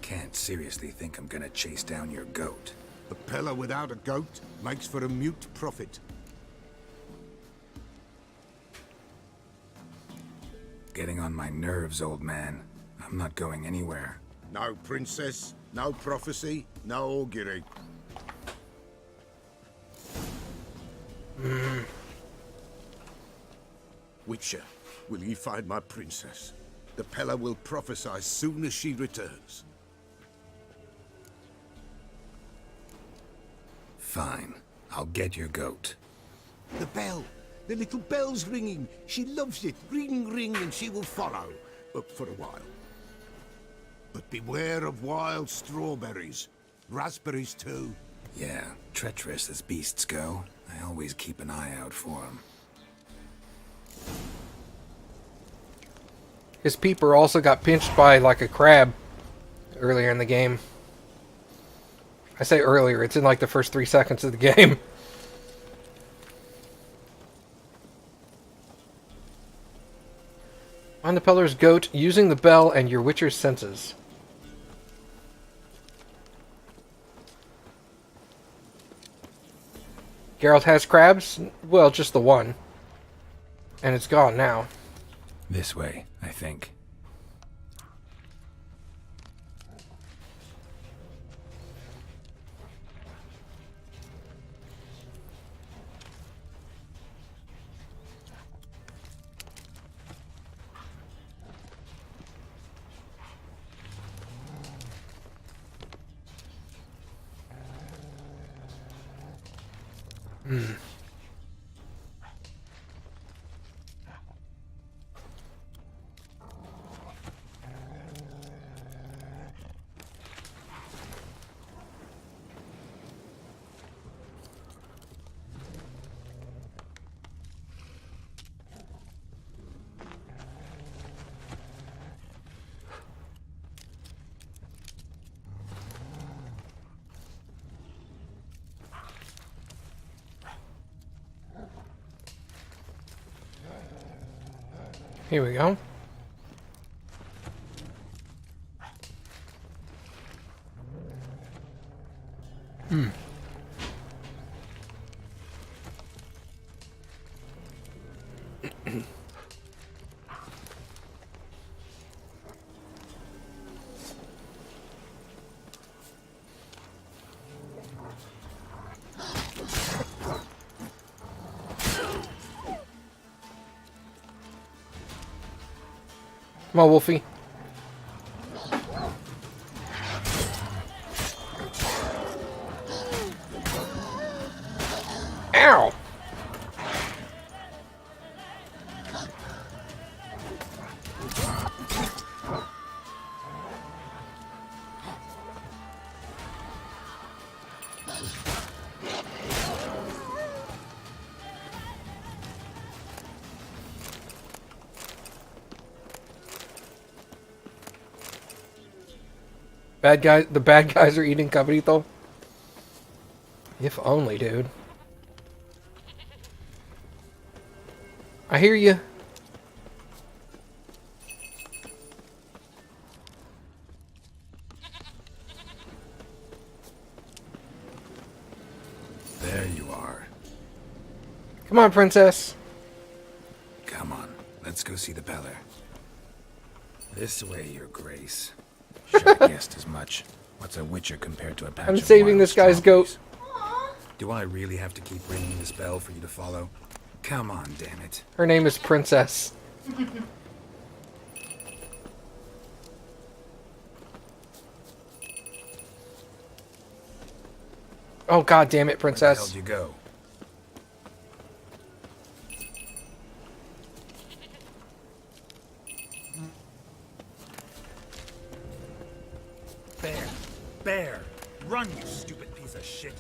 can't seriously think I'm gonna chase down your goat. A pillar without a goat makes for a mute prophet. Getting on my nerves, old man. I'm not going anywhere. No princess, no prophecy, no augury. Witcher, will ye find my princess? The Pella will prophesy soon as she returns. Fine. I'll get your goat. The bell! The little bell's ringing. She loves it. Ring, ring, and she will follow. For a while. But beware of wild strawberries. Raspberries, too. Yeah, treacherous as beasts go. I always keep an eye out for them. His peeper also got pinched by, like, a crab earlier in the game. I say earlier, it's in, like, the first 3 seconds of the game. Find the Peller's goat using the bell and your Witcher's senses. Geralt has crabs? Well, just the one. And it's gone now. This way, I think. Here we go. Come on, Wolfie. Ow! The bad guys are eating cabrito. If only, dude. I hear you. There you are. Come on, princess. Come on, let's go see the Peller. This way, your grace. Should have guessed as much. What's a witcher compared to a patch I'm of saving wild this guy's strawberries? goat. Do I really have to keep ringing this bell for you to follow? Come on, damn it. Her name is Princess. Oh, god damn it, Where the hell princess. did you go? Bear! Bear! Run, you stupid piece of shit!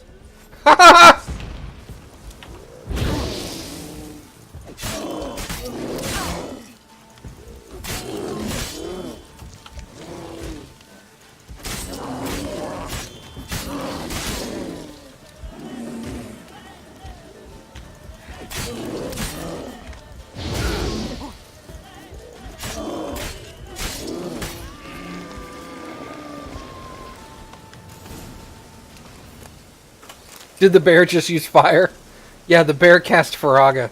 Did the bear just use fire? Yeah, the bear cast Faraga.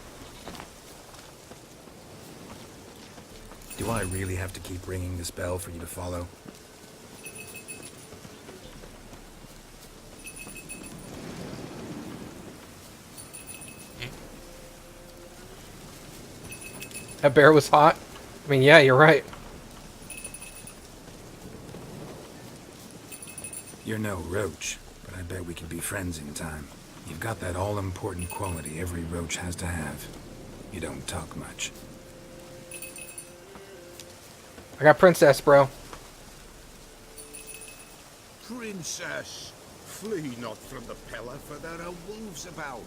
Do I really have to keep ringing this bell for you to follow? That bear was hot? I mean, yeah, you're right. You're no roach, but I bet we can be friends in time. You've got that all-important quality every roach has to have. You don't talk much. I got Princess, bro. Princess, flee not from the Pella, for there are wolves about.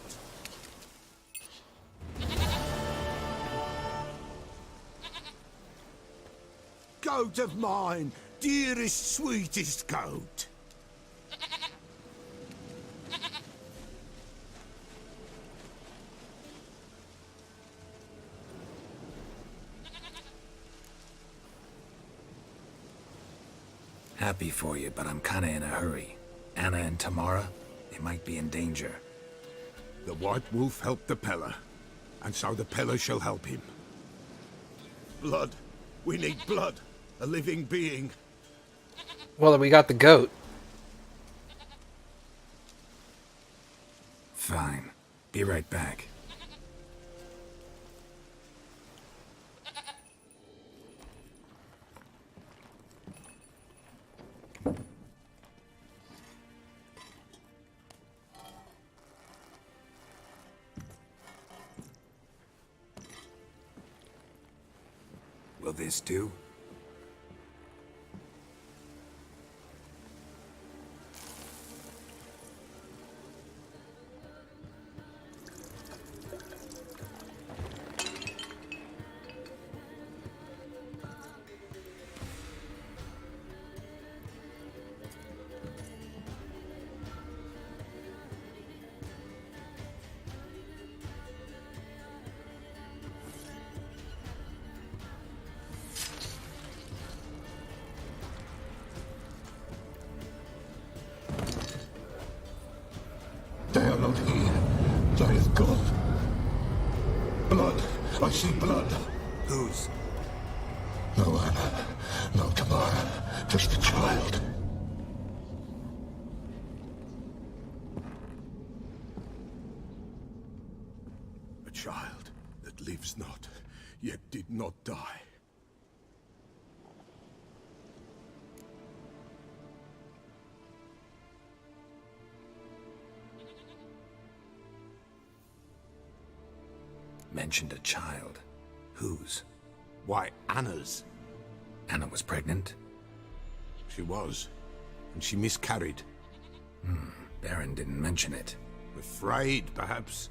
Goat of mine, dearest, sweetest goat. Happy for you, but I'm kinda in a hurry. Anna and Tamara, they might be in danger. The White Wolf helped the Pella, and so the Pella shall help him. Blood. We need blood. A living being. Well, we got the goat. Fine. Be right back. Will this do? They are not here. They have gone. Blood. I see blood. Whose? No Anna. No Tamara. Just the child. A child that lives not, yet did not die. Mentioned a child. Whose? Why, Anna's. Anna was pregnant? She was. And she miscarried. Baron didn't mention it. Afraid, perhaps.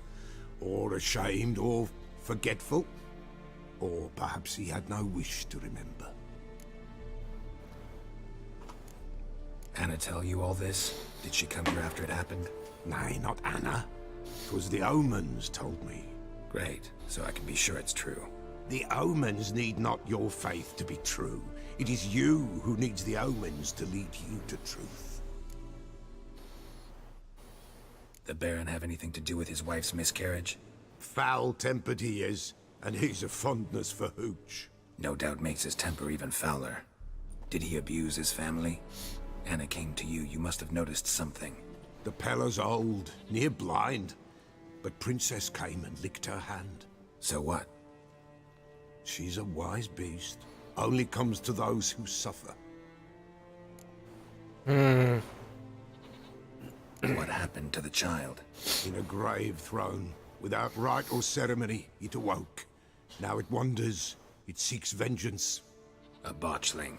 Or ashamed, or forgetful. Or perhaps he had no wish to remember. Anna tell you all this? Did she come here after it happened? Nay, not Anna. 'Twas the omens told me. Great, so I can be sure it's true. The omens need not your faith to be true. It is you who needs the omens to lead you to truth. The Baron have anything to do with his wife's miscarriage? Foul-tempered he is, and he's a fondness for hooch. No doubt makes his temper even fouler. Did he abuse his family? Anna came to you, you must have noticed something. The Pella's old, near blind, but Princess came and licked her hand. So what? She's a wise beast. Only comes to those who suffer. What happened to the child? In a grave thrown, without rite or ceremony, it awoke. Now it wanders, it seeks vengeance. A botchling.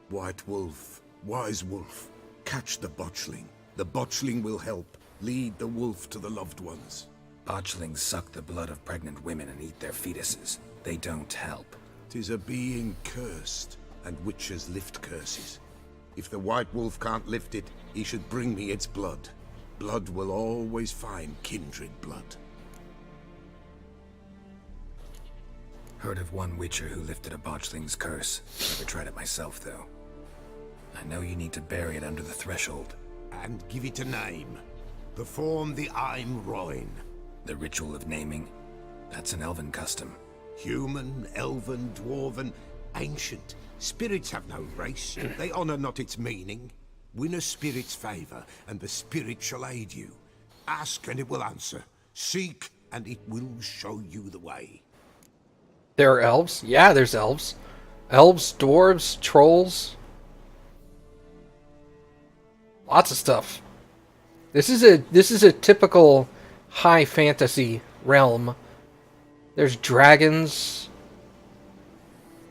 White Wolf, wise wolf, catch the botchling. The botchling will help, lead the wolf to the loved ones. Botchlings suck the blood of pregnant women and eat their fetuses. They don't help. 'Tis a being cursed, and witches lift curses. If the White Wolf can't lift it, he should bring me its blood. Blood will always find kindred blood. Heard of one witcher who lifted a botchling's curse. Never tried it myself, though. I know you need to bury it under the threshold. And give it a name. Perform the Aim Roin. The ritual of naming? That's an elven custom. Human, elven, dwarven, ancient. Spirits have no race. They honor not its meaning. Win a spirit's favor, and the spirit shall aid you. Ask, and it will answer. Seek, and it will show you the way. There are elves? Yeah, there's elves. Elves, dwarves, trolls. Lots of stuff. This is a typical high fantasy realm. There's dragons.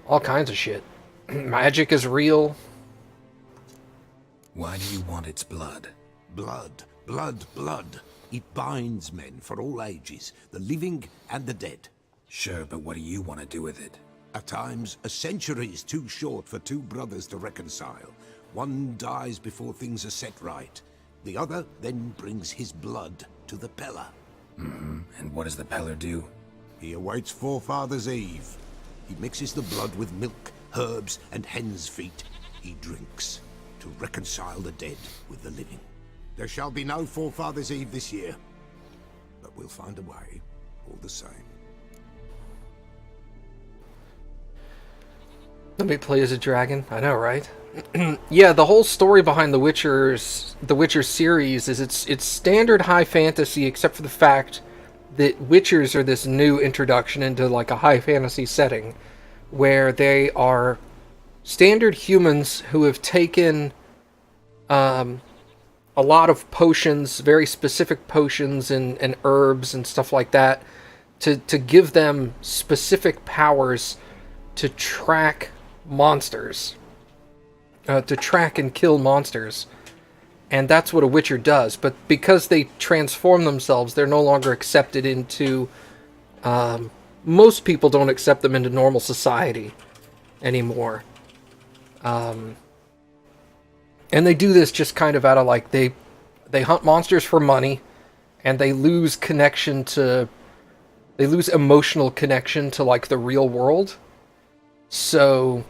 All kinds of shit. Magic is real. Why do you want its blood? Blood, blood, blood. It binds men for all ages, the living and the dead. Sure, but what do you want to do with it? At times, a century is too short for two brothers to reconcile. One dies before things are set right. The other then brings his blood to the Peller. And what does the Peller do? He awaits Forefather's Eve. He mixes the blood with milk, herbs, and hen's feet. He drinks to reconcile the dead with the living. There shall be no Forefather's Eve this year, but we'll find a way, all the same. Let me play as a dragon. I know, right? Yeah, the whole story behind the Witcher series is it's standard high fantasy, except for the fact that Witchers are this new introduction into like a high fantasy setting, where they are standard humans who have taken a lot of potions, very specific potions and herbs and stuff like that, to give them specific powers to track monsters. To track and kill monsters. And that's what a Witcher does. But because they transform themselves, they're no longer accepted into... most people don't accept them into normal society anymore. And they do this just kind of out of like... They hunt monsters for money, and they lose connection to... They lose emotional connection to like the real world. So...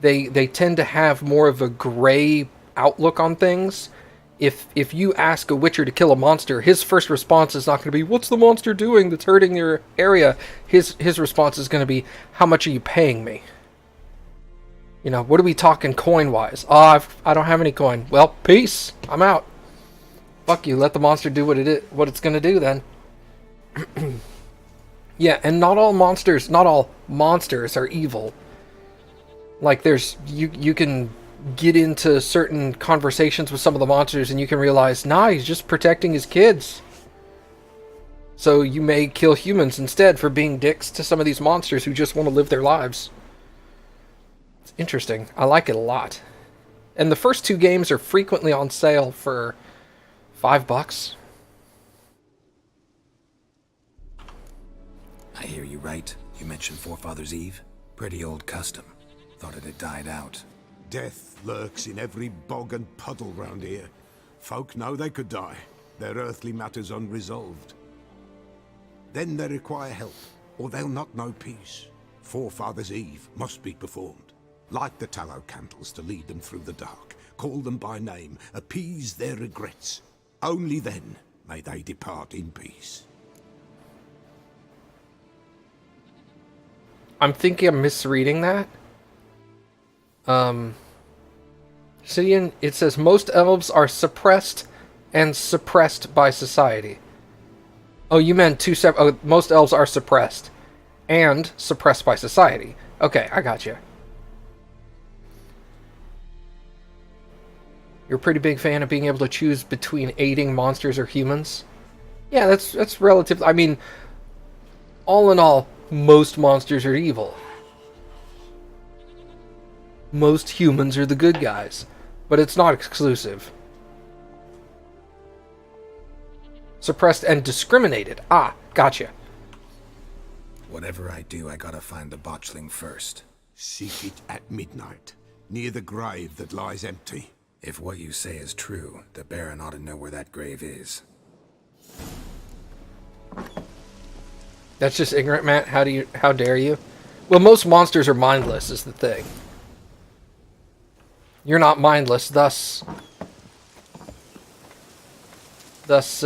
They tend to have more of a gray outlook on things. If you ask a Witcher to kill a monster, his first response is not going to be, "What's the monster doing that's hurting your area?" His response is going to be, "How much are you paying me?" You know, what are we talking coin-wise? "Oh, I don't have any coin." "Well, peace. I'm out." Fuck you. Let the monster do what it's going to do then. Yeah, and not all monsters are evil. Like, there's... You can get into certain conversations with some of the monsters and you can realize, nah, he's just protecting his kids. So you may kill humans instead for being dicks to some of these monsters who just want to live their lives. It's interesting. I like it a lot. And the first two games are frequently on sale for $5. I hear you right. You mentioned Forefather's Eve. Pretty old custom. Thought it had died out. Death lurks in every bog and puddle round here. Folk know they could die, their earthly matters unresolved. Then they require help, or they'll not know peace. Forefather's Eve must be performed. Light the tallow candles to lead them through the dark. Call them by name, appease their regrets. Only then may they depart in peace. I'm thinking I'm misreading that. Sidian, it says most elves are suppressed and suppressed by society. Oh, you meant two separate... Oh, most elves are suppressed and suppressed by society. Okay, I got you. You're a pretty big fan of being able to choose between aiding monsters or humans? Yeah, that's relative. I mean, all in all, most monsters are evil. Most humans are the good guys, but it's not exclusive. Suppressed and discriminated. Ah, gotcha. Whatever I do, I gotta find the botchling first. Seek it at midnight, near the grave that lies empty. If what you say is true, the Baron ought to know where that grave is. That's just ignorant, Matt. How dare you? Well, most monsters are mindless, is the thing. You're not mindless, thus Thus,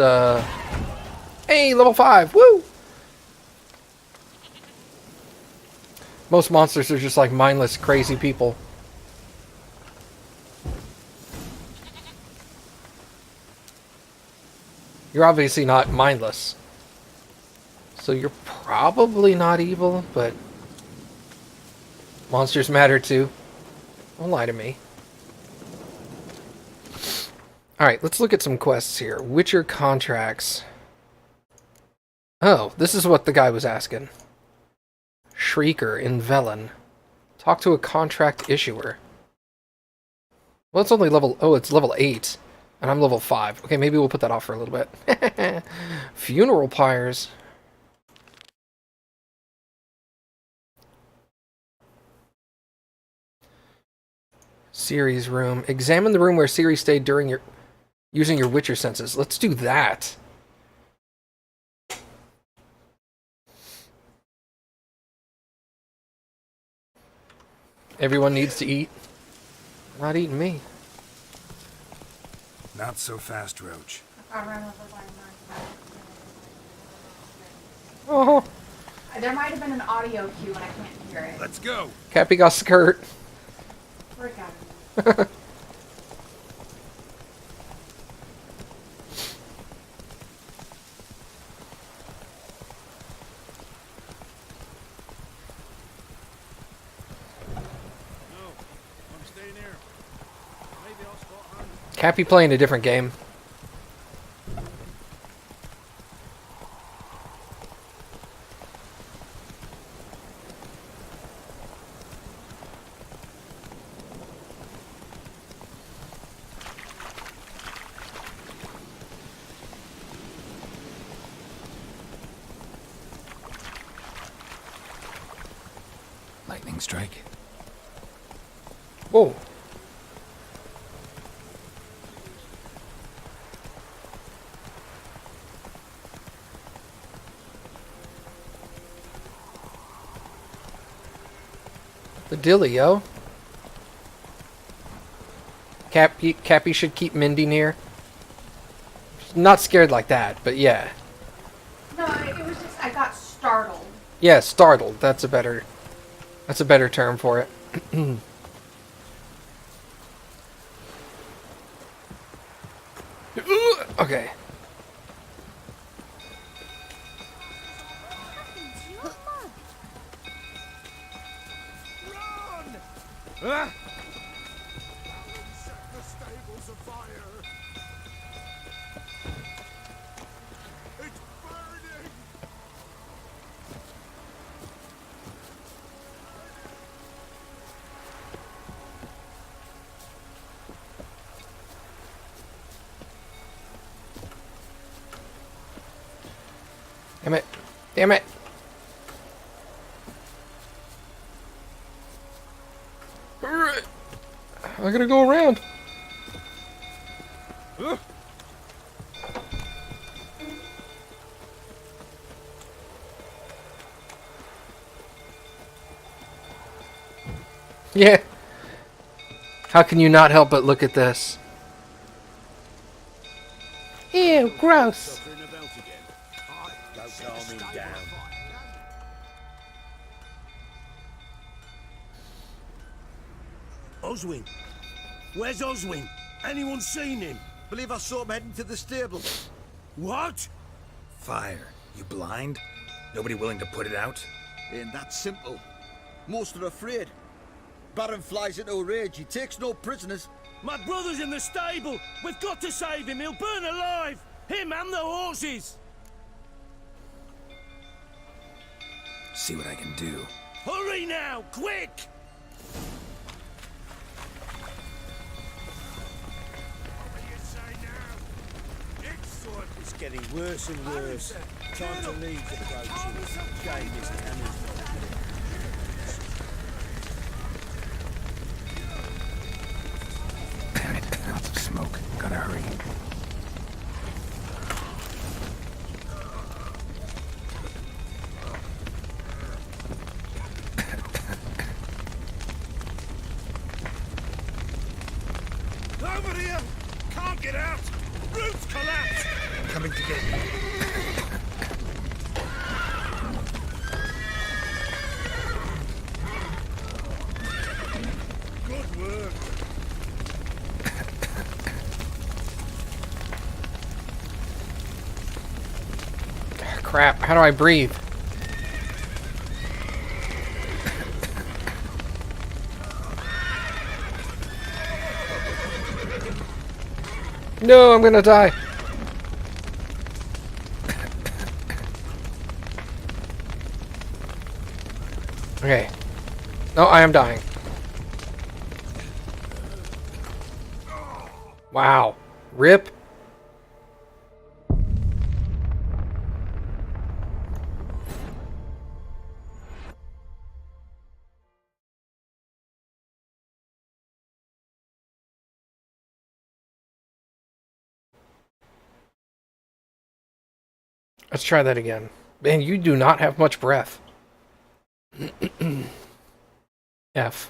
hey, level 5, woo! Most monsters are just like mindless, crazy people. You're obviously not mindless. So you're probably not evil, but monsters matter too. Don't lie to me. Alright, let's look at some quests here. Witcher contracts. Oh, this is what the guy was asking. Shrieker in Velen. Talk to a contract issuer. Well, it's only level... Oh, it's level 8. And I'm level 5. Okay, maybe we'll put that off for a little bit. Funeral pyres. Ciri's room. Examine the room where Ciri stayed during your... using your Witcher senses. Let's do that. Everyone needs to eat. Not eating me. Not so fast, Roach. Oh, There might have been an audio cue and I can't hear it. Let's go. Cappy got skirt. Where'd it go? Cappy playing a different game. Lightning strike. Whoa. The dilly, yo. Cappy should keep Mindy near. Not scared like that, but yeah. No, it was just, I got startled. Yeah, startled. That's a better term for it. Okay. Ah! Set the stables afire. It's burning. Damn it. Damn it. I gotta go around. Yeah. How can you not help but look at this? Ew, gross. Don't calm him down. Oswin? Where's Oswin? Anyone seen him? Believe I saw him heading to the stable. What? Fire. You blind? Nobody willing to put it out? Ain't that simple. Most are afraid. Baron flies into a rage. He takes no prisoners. My brother's in the stable. We've got to save him. He'll burn alive. Him and the horses. See what I can do. Hurry now, quick! It's getting worse and worse. Time to leave the approaching. Shame his cannon's not Damn it. Lots of smoke. Gotta hurry. over here! Can't get out! Roof's collapsed! Coming to get you. Good work. Crap, how do I breathe? No, I'm gonna die. Okay. No, I am dying. Wow. Rip. Let's try that again. Man, you do not have much breath. F.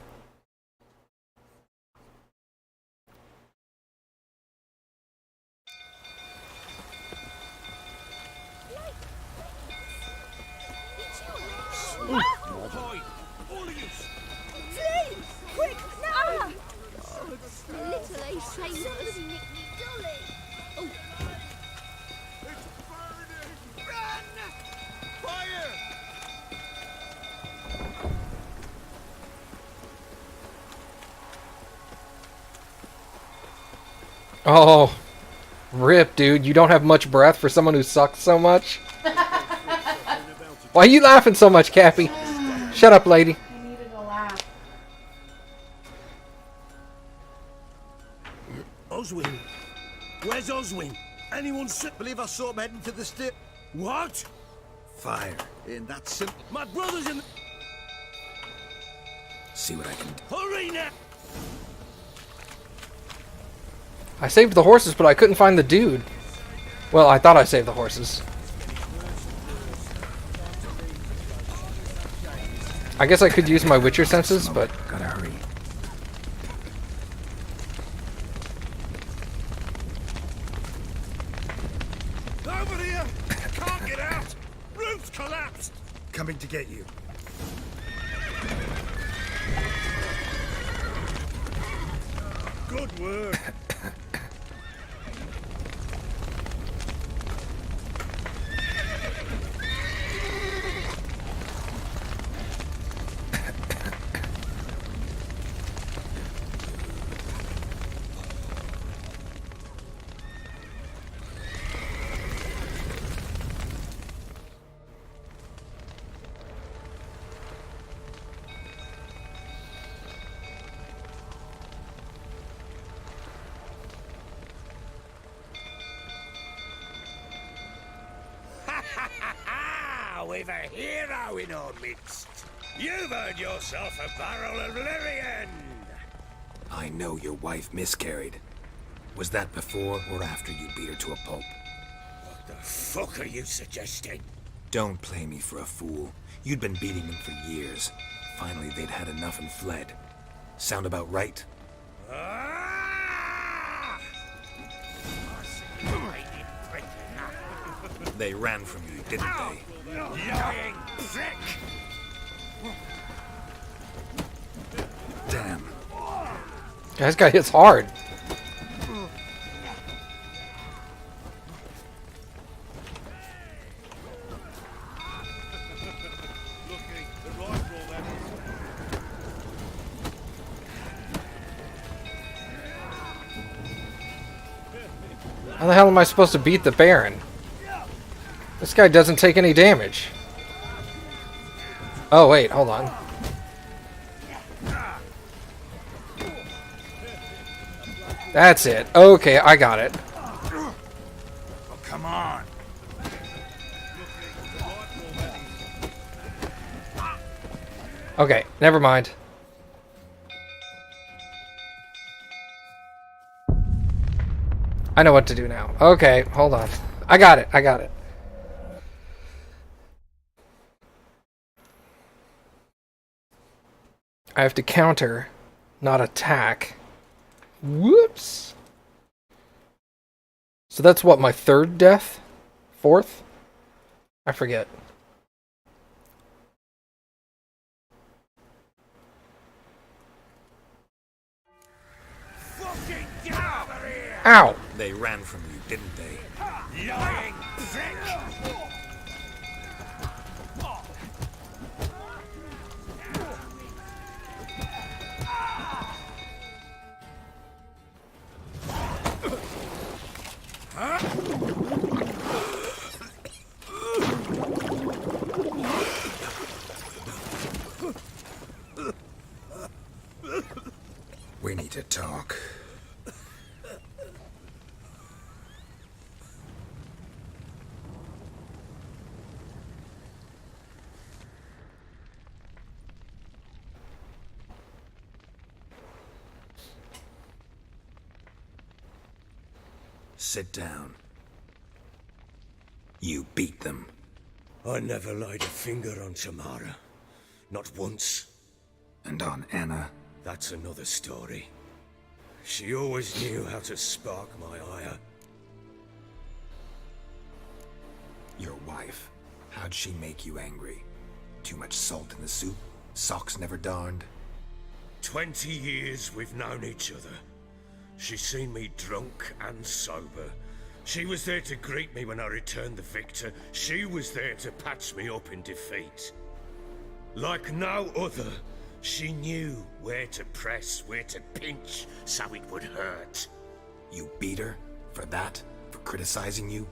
Ahoy! All of you! Please! Quick, now! Little A sailors. Oh, It's burning! Run! Fire! Oh. Rip, dude. You don't have much breath for someone who sucks so much? Why are you laughing so much, Cappy? Shut up, lady. I needed a laugh. Oswin? Where's Oswin? Anyone sick? Believe I saw him heading to the step. What? Fire. Ain't that simple? My brother's in the... See what I can do. Hurry now! I saved the horses, but I couldn't find the dude. Well, I thought I saved the horses. I guess I could use my Witcher senses, but... Gotta hurry. Over here! Can't get out! Roof's collapsed! Coming to get you. Good work! We've a hero in our midst. You've earned yourself a barrel of Lyrian. I know your wife miscarried. Was that before or after you beat her to a pulp? What the fuck are you suggesting? Don't play me for a fool. You'd been beating them for years. Finally, they'd had enough and fled. Sound about right? Ah! They ran from you, didn't they? Lying prick! Damn. This guy hits hard. How the hell am I supposed to beat the Baron? This guy doesn't take any damage. Oh, wait, hold on. That's it. Okay, I got it. Oh, come on. Okay, never mind. I know what to do now. Okay, hold on. I got it. I got it. I have to counter, not attack. Whoops. So that's what, my third death? Fourth? I forget. Fucking get over here! Ow! They ran from you, didn't they? Lying prick! We need to talk. Sit down. You beat them. I never laid a finger on Tamara. Not once. And on Anna. That's another story. She always knew how to spark my ire. Your wife. How'd she make you angry? Too much salt in the soup? Socks never darned? 20 years we've known each other. She's seen me drunk and sober. She was there to greet me when I returned the victor. She was there to patch me up in defeat. Like no other, she knew where to press, where to pinch, so it would hurt. You beat her? For that? For criticizing you?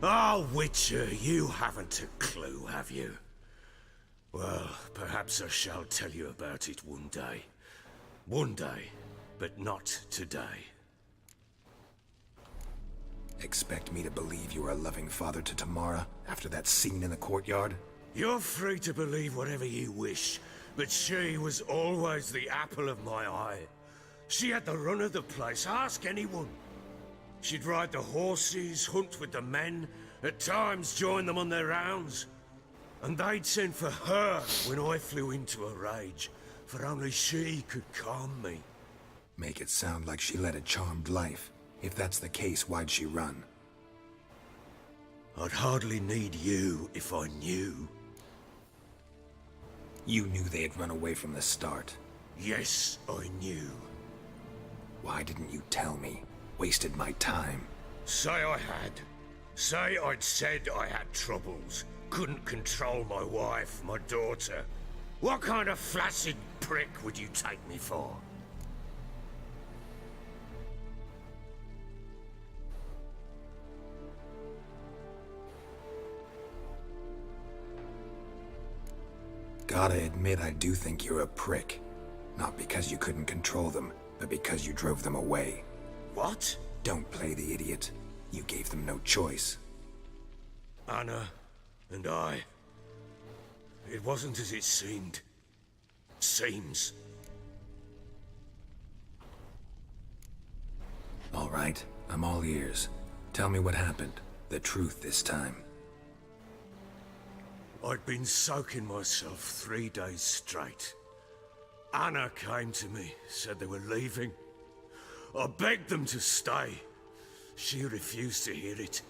Oh, Witcher, you haven't a clue, have you? Well, perhaps I shall tell you about it one day. One day, but not today. Expect me to believe you are a loving father to Tamara after that scene in the courtyard? You're free to believe whatever you wish, but she was always the apple of my eye. She had the run of the place, ask anyone. She'd ride the horses, hunt with the men, at times join them on their rounds. And they'd send for her when I flew into a rage, for only she could calm me. Make it sound like she led a charmed life. If that's the case, why'd she run? I'd hardly need you if I knew. You knew they had run away from the start. Yes, I knew. Why didn't you tell me? Wasted my time. Say I had. Say I'd said I had troubles. Couldn't control my wife, my daughter. What kind of flaccid prick would you take me for? Gotta admit, I do think you're a prick. Not because you couldn't control them, but because you drove them away. What? Don't play the idiot. You gave them no choice. Anna and I. It wasn't as it seemed. Seems. All right, I'm all ears. Tell me what happened. The truth this time. I'd been soaking myself 3 days straight. Anna came to me, said they were leaving. I begged them to stay. She refused to hear it.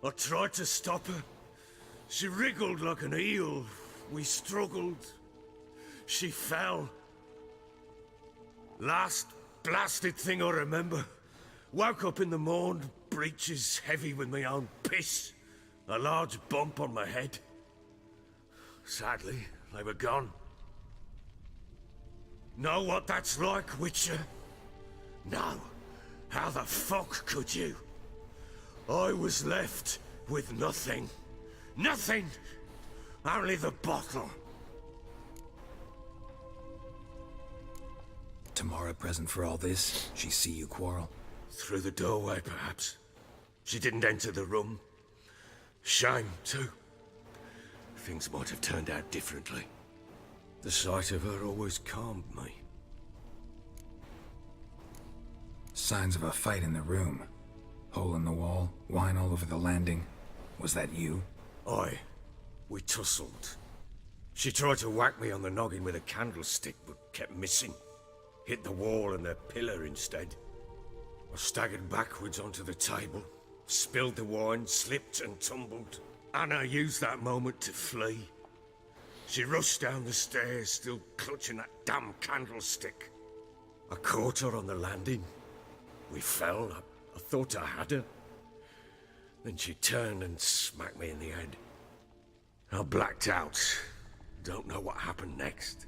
I tried to stop her. She wriggled like an eel. We struggled. She fell. Last blasted thing I remember. Woke up in the morn, breeches heavy with my own piss. A large bump on my head. Sadly, they were gone. Know what that's like, Witcher? No. How the fuck could you? I was left with nothing. Nothing! Only the bottle. Tamara present for all this? She see you quarrel? Through the doorway, perhaps. She didn't enter the room. Shame, too. Things might have turned out differently. The sight of her always calmed me. Signs of a fight in the room. Hole in the wall, wine all over the landing. Was that you? Aye. We tussled. She tried to whack me on the noggin with a candlestick, but kept missing. Hit the wall and a pillar instead. I staggered backwards onto the table, spilled the wine, slipped and tumbled. Anna used that moment to flee. She rushed down the stairs, still clutching that damn candlestick. I caught her on the landing. We fell. I thought I had her. Then she turned and smacked me in the head. I blacked out. Don't know what happened next.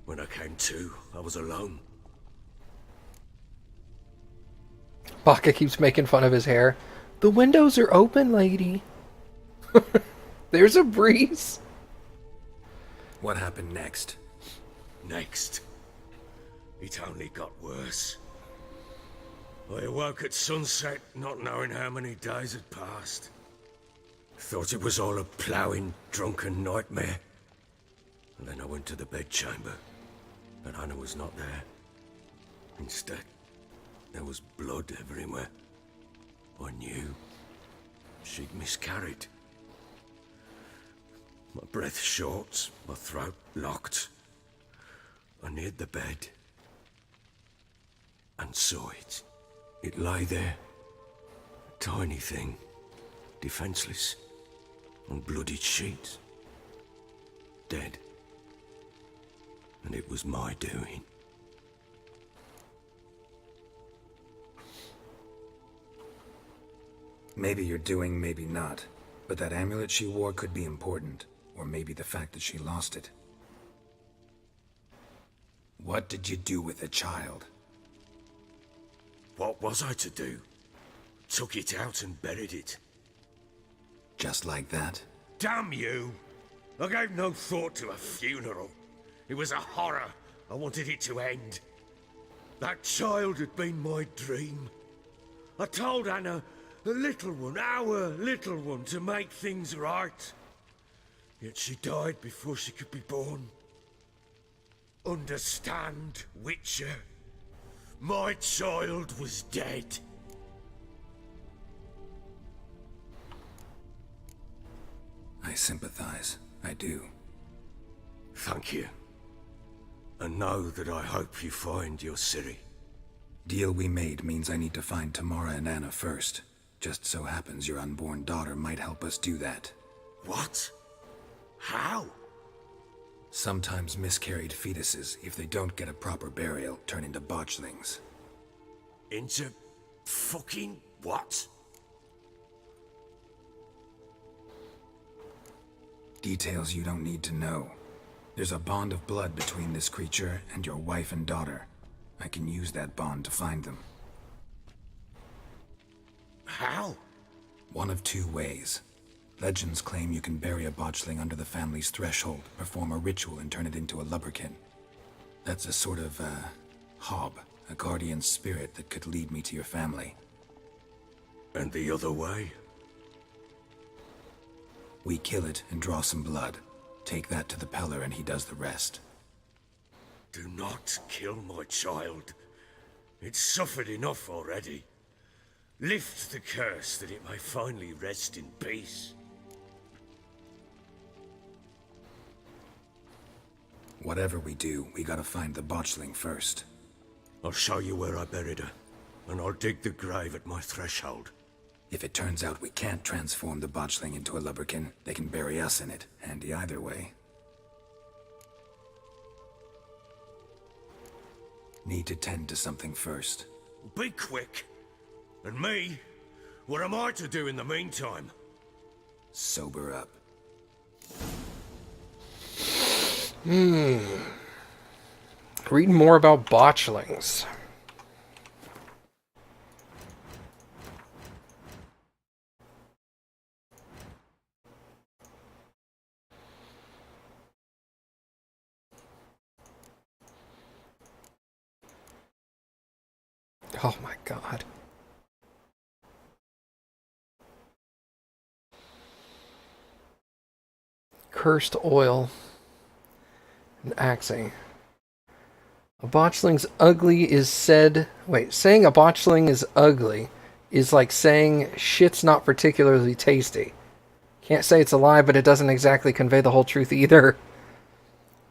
When I came to, I was alone. Baka keeps making fun of his hair. The windows are open, lady. There's a breeze. What happened next? Next, it only got worse. I awoke at sunset, not knowing how many days had passed. Thought it was all a ploughing, drunken nightmare. And then I went to the bedchamber, but Anna was not there. Instead, there was blood everywhere. I knew she'd miscarried. My breath short, my throat locked. I neared the bed and saw it. It lay there, a tiny thing, defenseless, on bloodied sheets, dead. And it was my doing. Maybe you're doing, maybe not. But that amulet she wore could be important. Or maybe the fact that she lost it. What did you do with the child? What was I to do? Took it out and buried it. Just like that? Damn you! I gave no thought to a funeral. It was a horror. I wanted it to end. That child had been my dream. I told Anna, the little one, our little one, to make things right. Yet she died before she could be born. Understand, Witcher? My child was dead. I sympathize. I do. Thank you. And know that I hope you find your Ciri. Deal we made means I need to find Tamara and Anna first. Just so happens your unborn daughter might help us do that. What? How? Sometimes miscarried fetuses, if they don't get a proper burial, turn into botchlings. Into fucking what? Details you don't need to know. There's a bond of blood between this creature and your wife and daughter. I can use that bond to find them. How? One of two ways. Legends claim you can bury a botchling under the family's threshold, perform a ritual, and turn it into a lubberkin. That's a sort of, hob, a guardian spirit that could lead me to your family. And the other way? We kill it and draw some blood. Take that to the Peller and he does the rest. Do not kill my child. It's suffered enough already. Lift the curse that it may finally rest in peace. Whatever we do, we gotta find the botchling first. I'll show you where I buried her, and I'll dig the grave at my threshold. If it turns out we can't transform the botchling into a lubberkin, they can bury us in it. Handy either way. Need to tend to something first. Be quick. And me? What am I to do in the meantime? Sober up. Reading more about botchlings. Oh my god. Cursed oil. And axing. A botchling's ugly is said... Wait, saying a botchling is ugly is like saying shit's not particularly tasty. Can't say it's a lie, but it doesn't exactly convey the whole truth either.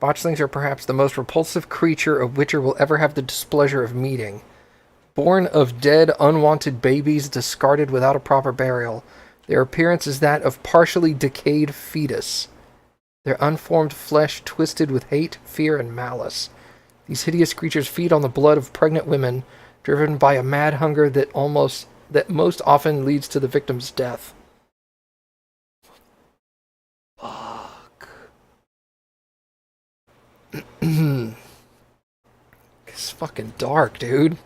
Botchlings are perhaps the most repulsive creature a Witcher will ever have the displeasure of meeting. Born of dead, unwanted babies discarded without a proper burial. Their appearance is that of partially decayed fetus. Their unformed flesh twisted with hate, fear, and malice. These hideous creatures feed on the blood of pregnant women, driven by a mad hunger that most often leads to the victim's death. Fuck. It's fucking dark, dude.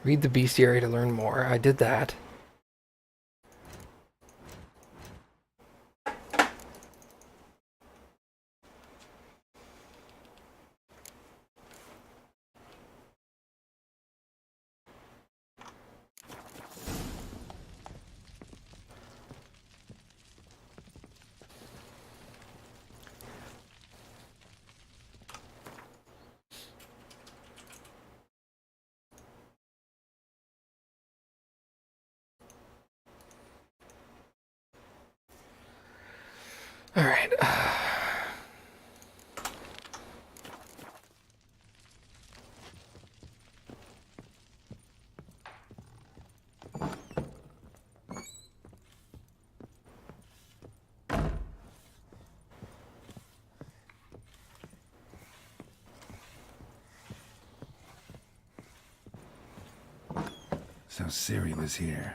Read the bestiary to learn more. I did that. All right. So Ciri was here.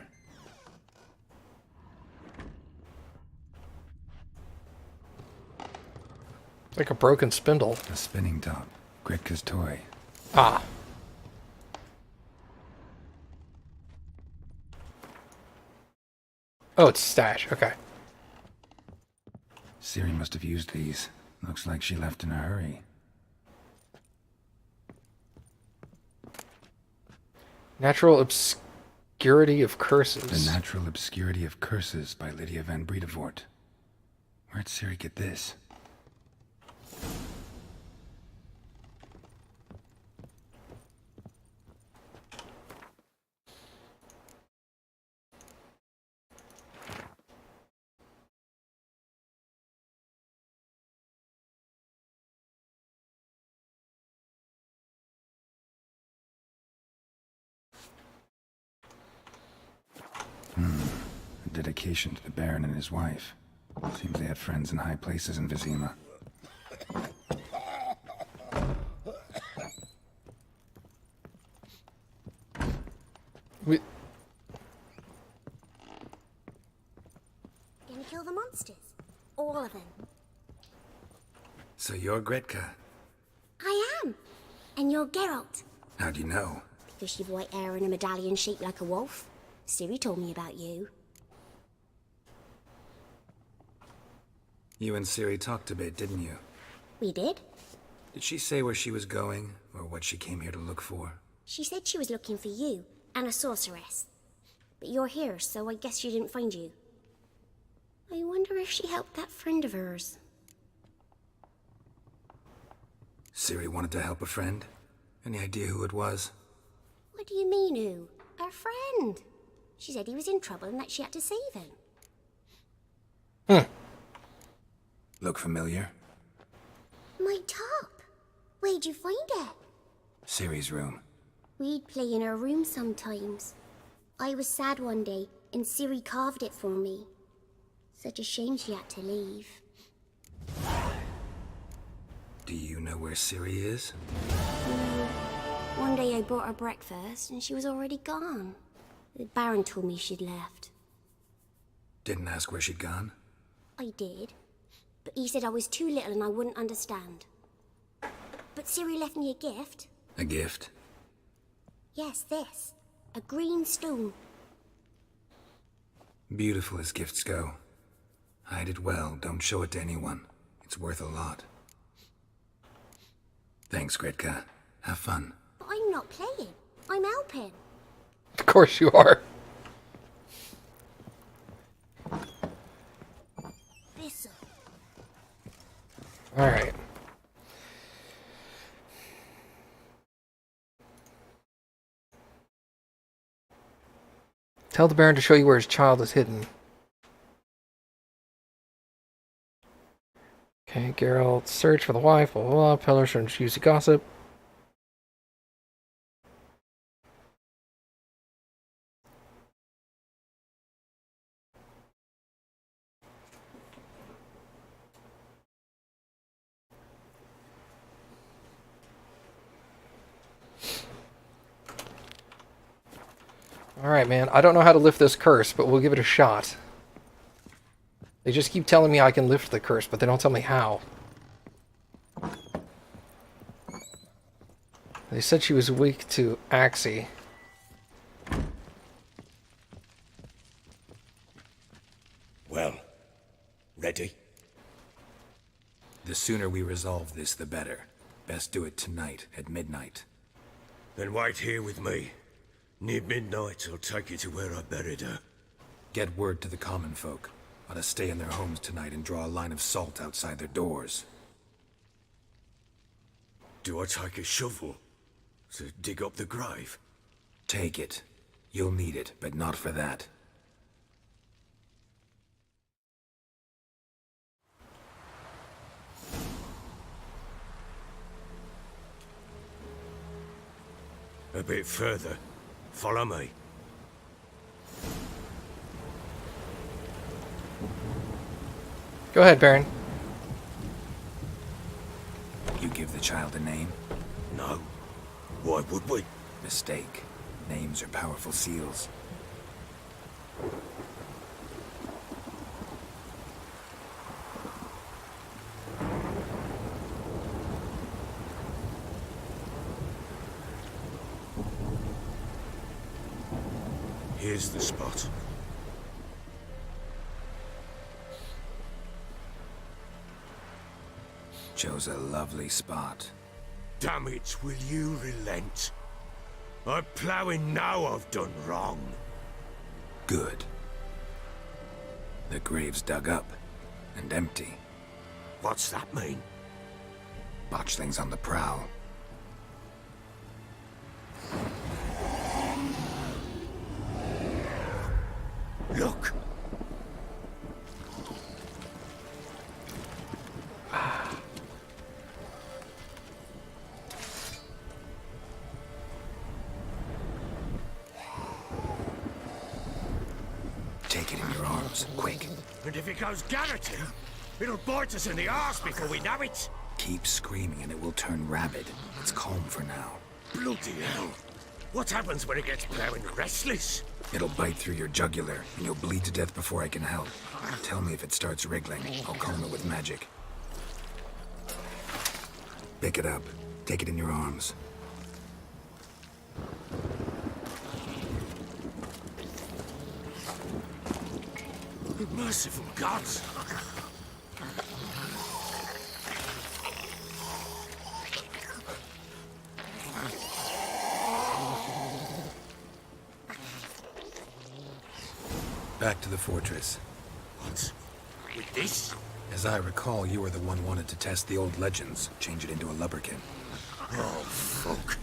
Like a broken spindle. A spinning top. Gretka's toy. Ah. Oh, it's stash. Okay. Ciri must have used these. Looks like she left in a hurry. Natural Obscurity of Curses. The Natural Obscurity of Curses by Lydia van Bredevoort. Where'd Ciri get this? A dedication to the Baron and his wife. Seems they had friends in high places in Vizima. Gonna kill the monsters? All of them. So you're Gretka. I am. And you're Geralt. How do you know? Because you've white hair and a medallion shaped like a wolf. Ciri told me about you. You and Ciri talked a bit, didn't you? We did. Did she say where she was going, or what she came here to look for? She said she was looking for you and a sorceress. But you're here, so I guess she didn't find you. I wonder if she helped that friend of hers. Ciri wanted to help a friend? Any idea who it was? What do you mean, who? Our friend. She said he was in trouble and that she had to save him. Look familiar? My top. Where'd you find it? Ciri's room. We'd play in her room sometimes. I was sad one day, and Ciri carved it for me. Such a shame she had to leave. Do you know where Ciri is? One day I brought her breakfast, and she was already gone. The Baron told me she'd left. Didn't ask where she'd gone? I did, but he said I was too little and I wouldn't understand. But Ciri left me a gift. A gift? Yes, this. A green stone. Beautiful as gifts go. Hide it well, don't show it to anyone. It's worth a lot. Thanks, Gretka. Have fun. But I'm not playing. I'm helping. Of course you are. Thistle. Alright. Tell the Baron to show you where his child is hidden. Okay, Geralt, search for the wife, blah blah blah, pillars from juicy gossip. Alright, man. I don't know how to lift this curse, but we'll give it a shot. They just keep telling me I can lift the curse, but they don't tell me how. They said she was weak to Axie. Well, ready? The sooner we resolve this, the better. Best do it tonight, at midnight. Then wait here with me. Near midnight, I'll take you to where I buried her. Get word to the common folk. Ought to stay in their homes tonight and draw a line of salt outside their doors. Do I take a shovel to dig up the grave? Take it. You'll need it, but not for that. A bit further. Follow me. Go ahead, Baron. You give the child a name? No. Why would we? Mistake. Names are powerful seals. Here's the spot. Chose a lovely spot. Damn it, will you relent? I'm ploughing now I've done wrong. Good. The grave's dug up and empty. What's that mean? Botchling's on the prowl. Look! Take it in your arms, quick. And if it goes garroting, it'll bite us in the arse before we know it. Keep screaming and it will turn rabid. It's calm for now. Bloody hell. What happens when it gets ploughing restless? It'll bite through your jugular, and you'll bleed to death before I can help. Tell me if it starts wriggling. I'll calm it with magic. Pick it up. Take it in your arms. Merciful gods! Back to the fortress. What? With this? As I recall, you were the one wanted to test the old legends, change it into a lubberkin. Oh, fuck.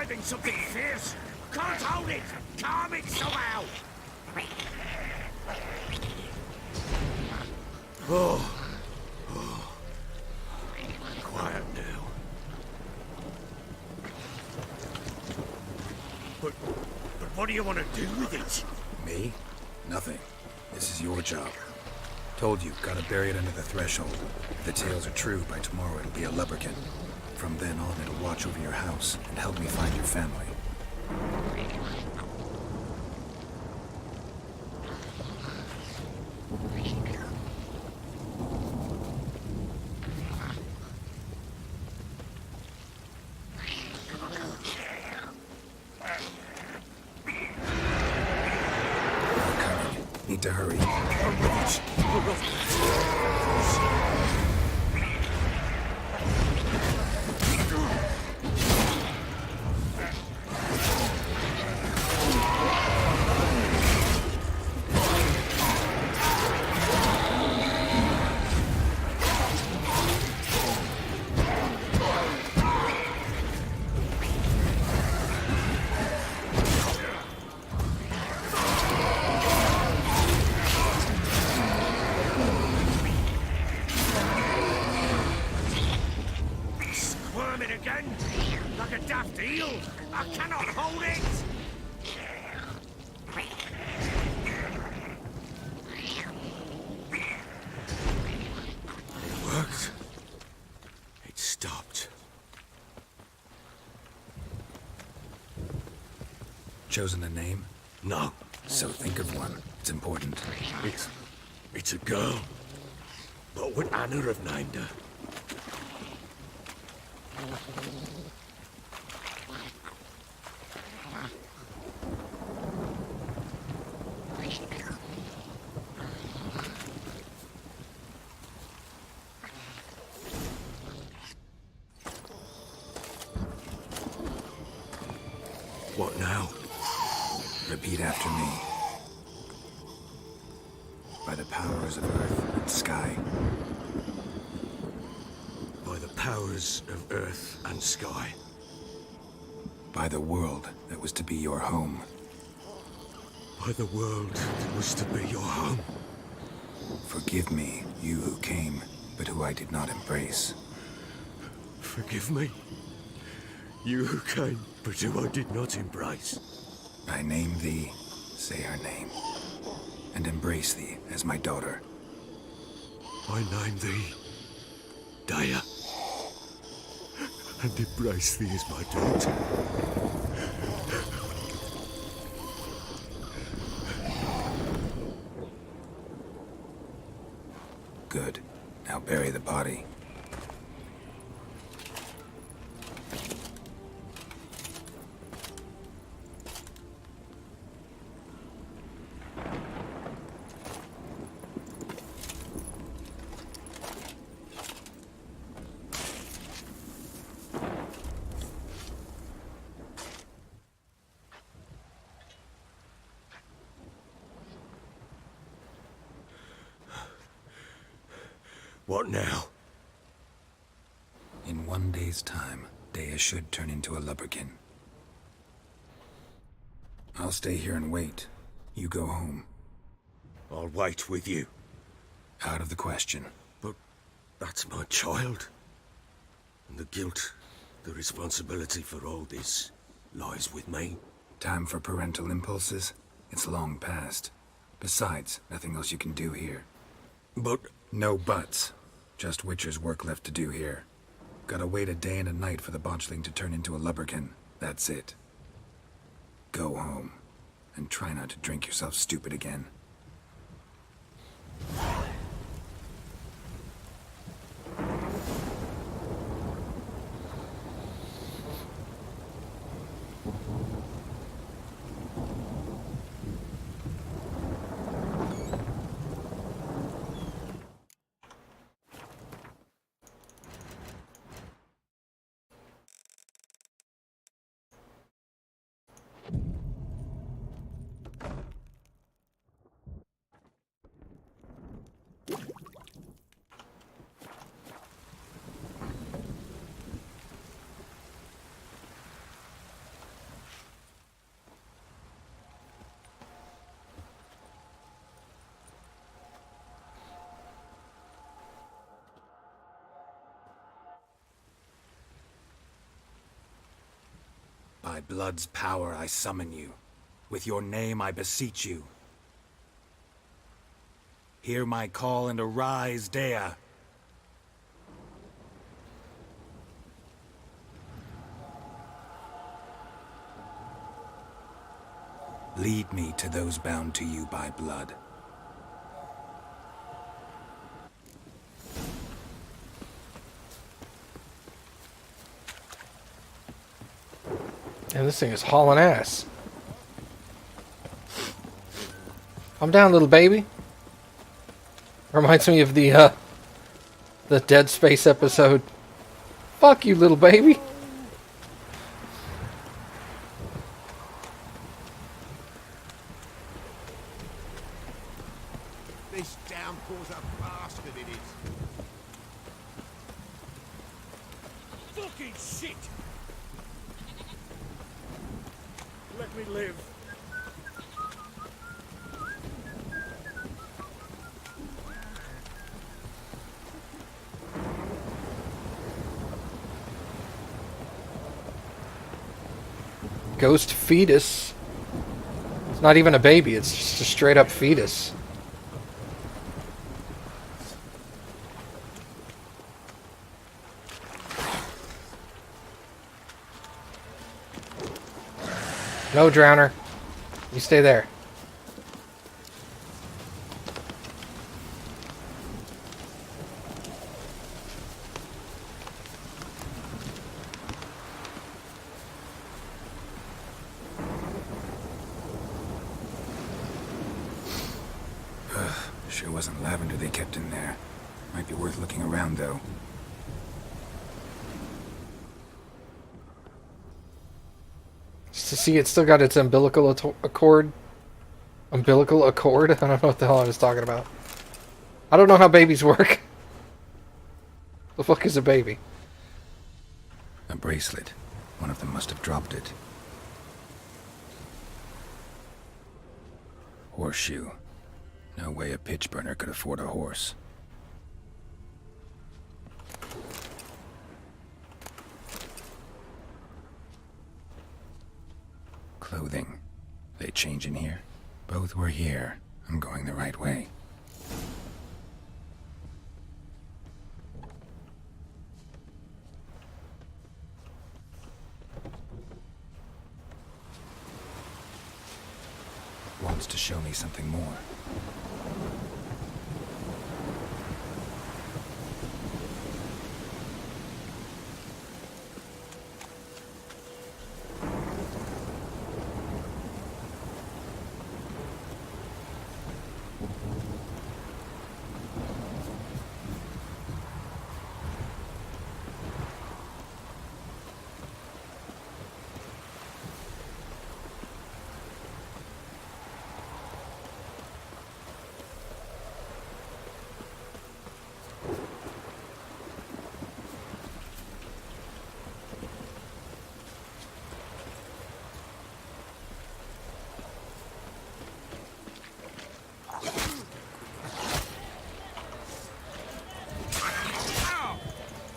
having something fierce. Can't hold it! Calm it somehow! Oh. Quiet now. But what do you want to do with it? Me? Nothing. This is your job. Told you, gotta bury it under the threshold. If the tales are true, by tomorrow it'll be a lubberkin. From then on, it'll watch over your house and help me find your family. Need to hurry. Squirming again? Like a daft eel? I cannot hold it! It worked. It stopped. Chosen a name? No. So think of one. It's important. It's a girl. What would Anna have named her? What now? Repeat after me. By the powers of earth and sky. By the powers of earth and sky. By the world that was to be your home. By the world that was to be your home. Forgive me, you who came, but who I did not embrace. Forgive me. You who came, but who I did not embrace. I name thee, say her name, and embrace thee as my daughter. I name thee Dea, and embrace thee as my daughter. Good. Now bury the body. What now? In 1 day's time, Dea should turn into a lubberkin. I'll stay here and wait. You go home. I'll wait with you. Out of the question. But that's my child. And the guilt, the responsibility for all this lies with me. Time for parental impulses? It's long past. Besides, nothing else you can do here. But No buts. Just Witcher's work left to do here. Gotta wait a day and a night for the botchling to turn into a lubberkin. That's it. Go home. And try not to drink yourself stupid again. By blood's power I summon you. With your name I beseech you. Hear my call and arise, Dea. Lead me to those bound to you by blood. And this thing is hauling ass. I'm down, little baby. Reminds me of the Dead Space episode. Fuck you, little baby. This downpour's a bastard, it is. Fucking shit! Let me live. Ghost fetus. It's not even a baby, it's just a straight up fetus. No, Drowner. You stay there. Sure wasn't lavender they kept in there. Might be worth looking around, though. Just to see it's still got its umbilical accord. Umbilical accord? I don't know what the hell I was talking about. I don't know how babies work. The fuck is a baby? A bracelet. One of them must have dropped it. Horseshoe. No way a pitch burner could afford a horse. Clothing. They change in here? Both were here. I'm going the right way. Wants to show me something more.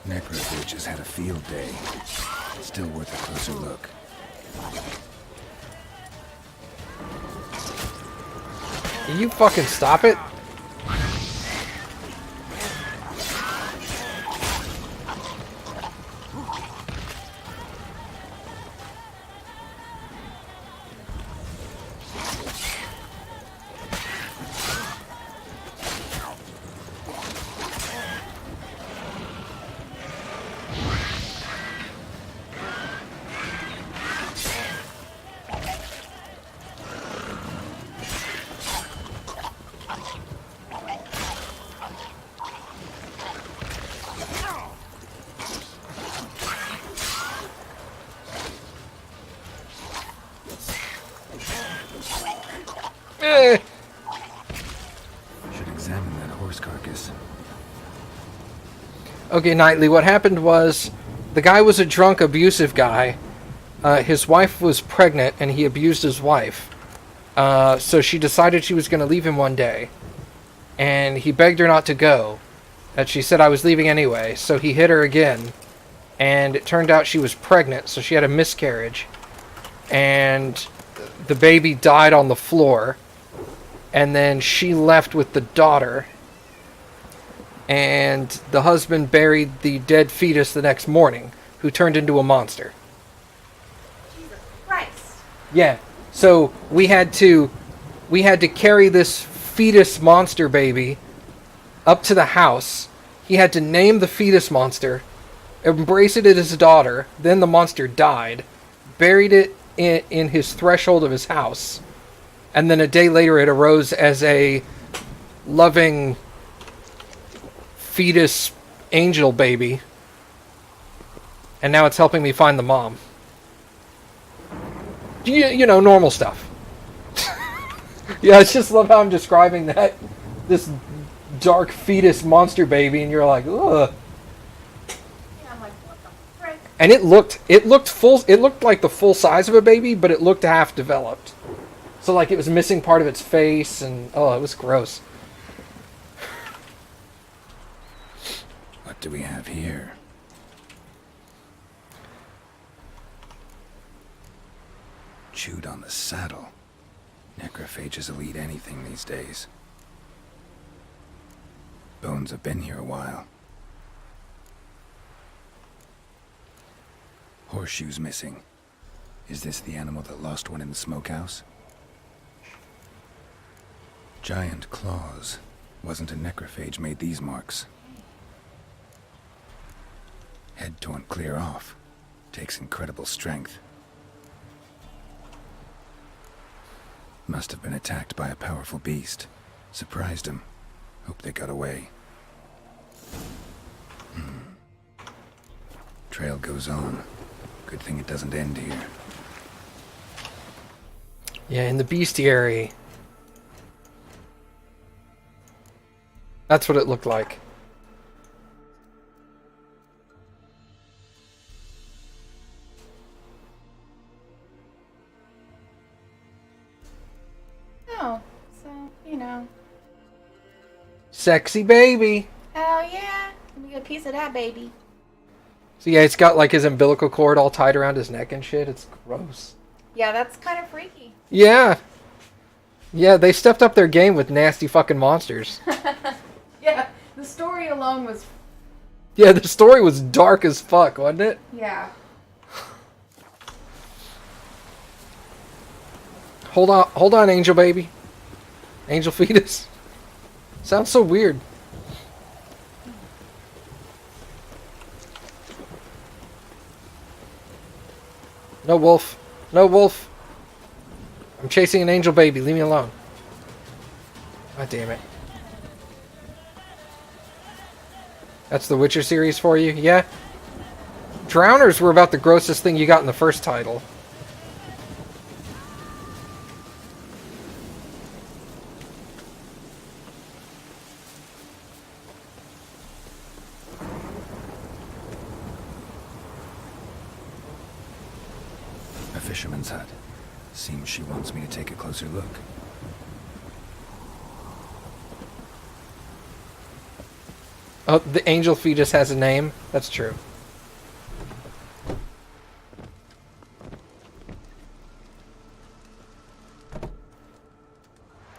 Necrophages has had a field day. Still worth a closer look. Can you fucking stop it? Should examine that horse carcass. Okay, Knightley, what happened was the guy was a drunk, abusive guy. His wife was pregnant and he abused his wife. So she decided she was going to leave him one day. And he begged her not to go. And she said, I was leaving anyway. So he hit her again. And it turned out she was pregnant, so she had a miscarriage. and the baby died on the floor, and then she left with the daughter, and the husband buried the dead fetus the next morning, who turned into a monster. Jesus Christ. Yeah, so we had to carry this fetus monster baby up to the house. He had to name the fetus monster, embrace it as his daughter, then the monster died, buried it in his threshold of his house, and then a day later it arose as a loving fetus angel baby, and now it's helping me find the mom. You know, normal stuff. Yeah, I just love how I'm describing that, this dark fetus monster baby, and you're like, ugh. Yeah, I'm like, what the frick? And it looked like the full size of a baby, but it looked half developed. So like it was missing part of its face, and oh, it was gross. What do we have here? Chewed on the saddle. Necrophages will eat anything these days. Bones have been here a while. Horseshoes missing. Is this the animal that lost one in the smokehouse? Giant claws. Wasn't a necrophage made these marks. Head torn clear off. Takes incredible strength. Must have been attacked by a powerful beast. Surprised him. Hope they got away. Trail goes on. Good thing it doesn't end here. Yeah, in the bestiary. That's what it looked like. Oh, so, you know. Sexy baby. Hell yeah. Let me get a piece of that, baby. So yeah, it's got like his umbilical cord all tied around his neck and shit. It's gross. Yeah, that's kind of freaky. Yeah. Yeah, they stepped up their game with nasty fucking monsters. Yeah, the story alone was... Yeah, the story was dark as fuck, wasn't it? Yeah. Hold on, angel baby. Angel fetus. Sounds so weird. No wolf. No wolf. I'm chasing an angel baby. Leave me alone. God damn it. That's the Witcher series for you? Yeah? Drowners were about the grossest thing you got in the first title. A fisherman's hut. Seems she wants me to take a closer look. Oh, the angel fetus has a name? That's true.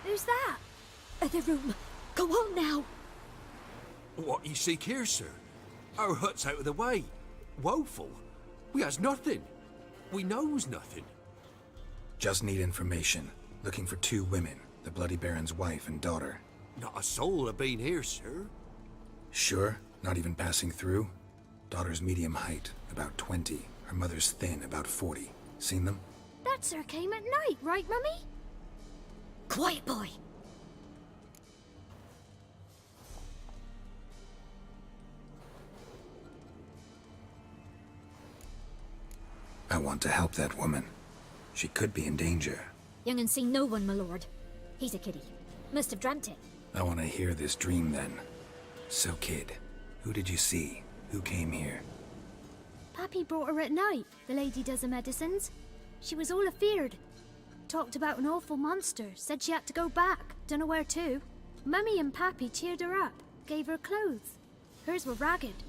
Who's that? The room. Go on now. What you seek here, sir? Our hut's out of the way. Woeful. We has nothing. We knows nothing. Just need information. Looking for 2 women. The Bloody Baron's wife and daughter. Not a soul have been here, sir. Sure? Not even passing through? Daughter's medium height, about 20. Her mother's thin, about 40. Seen them? That sir came at night, right, Mummy? Quiet, boy. I want to help that woman. She could be in danger. Young and seen no one, my lord. He's a kiddie. Must have dreamt it. I want to hear this dream then. So kid, who did you see? Who came here? Pappy brought her at night, the lady does the medicines. She was all afeared. Talked about an awful monster, said she had to go back, dunno where to. Mummy and Pappy cheered her up, gave her clothes. Hers were ragged.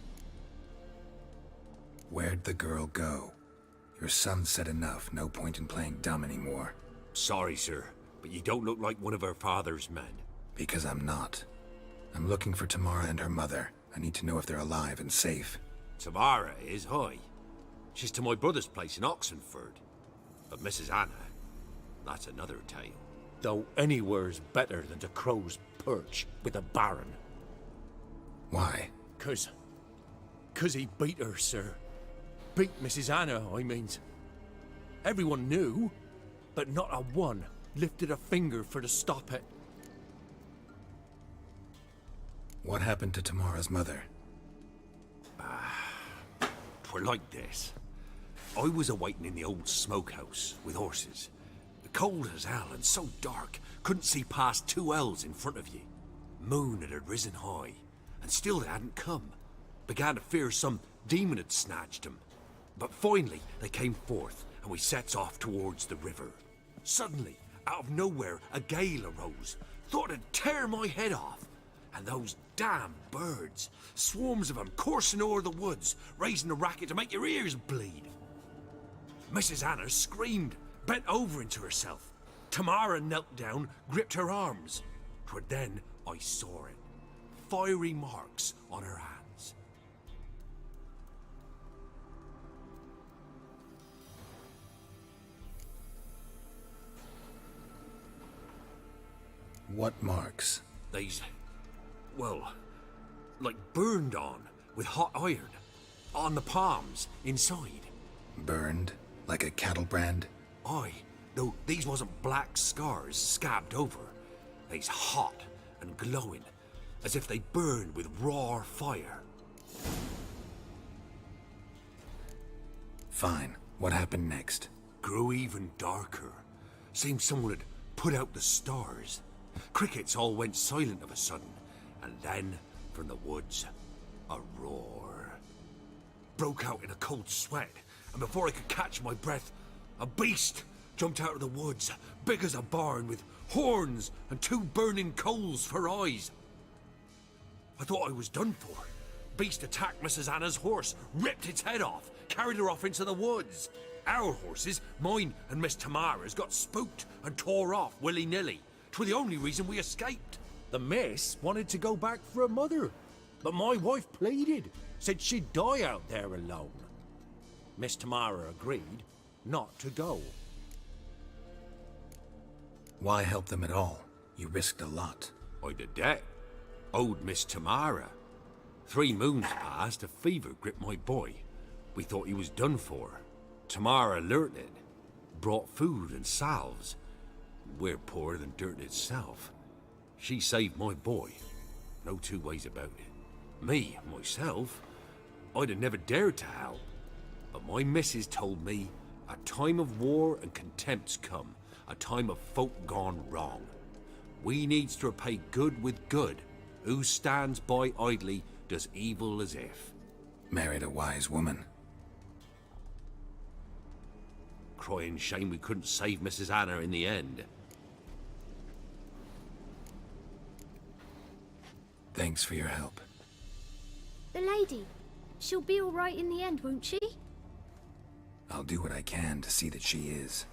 Where'd the girl go? Your son said enough. No point in playing dumb anymore. Sorry, sir, but you don't look like one of her father's men. Because I'm not. I'm looking for Tamara and her mother. I need to know if they're alive and safe. Tamara is high. She's to my brother's place in Oxenford. But Mrs. Anna, that's another tale. Though anywhere's better than the Crow's Perch with a baron. Why? 'Cause he beat her, sir. Beat Mrs. Anna, I means. Everyone knew, but not a one lifted a finger for to stop it. What happened to Tamara's mother? Twere like this. I was awaiting in the old smokehouse with horses. Cold as hell and so dark, couldn't see past 2 ells in front of ye. Moon had risen high, and still they hadn't come. Began to fear some demon had snatched them. But finally they came forth, and we sets off towards the river. Suddenly, out of nowhere, a gale arose. Thought it'd tear my head off. And those damn birds, swarms of them coursing o'er the woods, raising a racket to make your ears bleed. Mrs. Anna screamed, bent over into herself. Tamara knelt down, gripped her arms. 'Twere then I saw it. Fiery marks on her hands. What marks? They's, well, like burned on with hot iron. On the palms, inside. Burned? Like a cattle brand? Aye, though these wasn't black scars scabbed over. They's hot and glowing, as if they burned with raw fire. Fine. What happened next? Grew even darker. Seemed someone had put out the stars. Crickets all went silent of a sudden, and then, from the woods, a roar. Broke out in a cold sweat, and before I could catch my breath, a beast jumped out of the woods, big as a barn, with horns and 2 burning coals for eyes. I thought I was done for. Beast attacked Mrs. Anna's horse, ripped its head off, carried her off into the woods. Our horses, mine and Miss Tamara's, got spooked and tore off willy-nilly. 'Twere the only reason we escaped. The miss wanted to go back for her mother, but my wife pleaded, said she'd die out there alone. Miss Tamara agreed not to go. Why help them at all? You risked a lot. I'd a debt. Owed Miss Tamara. 3 moons passed, a fever gripped my boy. We thought he was done for. Tamara learnt it. Brought food and salves. We're poorer than dirt itself. She saved my boy. No 2 ways about it. Me, myself, I'd have never dared to help. But my missus told me a time of war and contempt's come. A time of folk gone wrong. We needs to repay good with good. Who stands by idly does evil as if. Married a wise woman. Crying shame we couldn't save Mrs. Anna in the end. Thanks for your help. The lady. She'll be all right in the end, won't she? I'll do what I can to see that she is.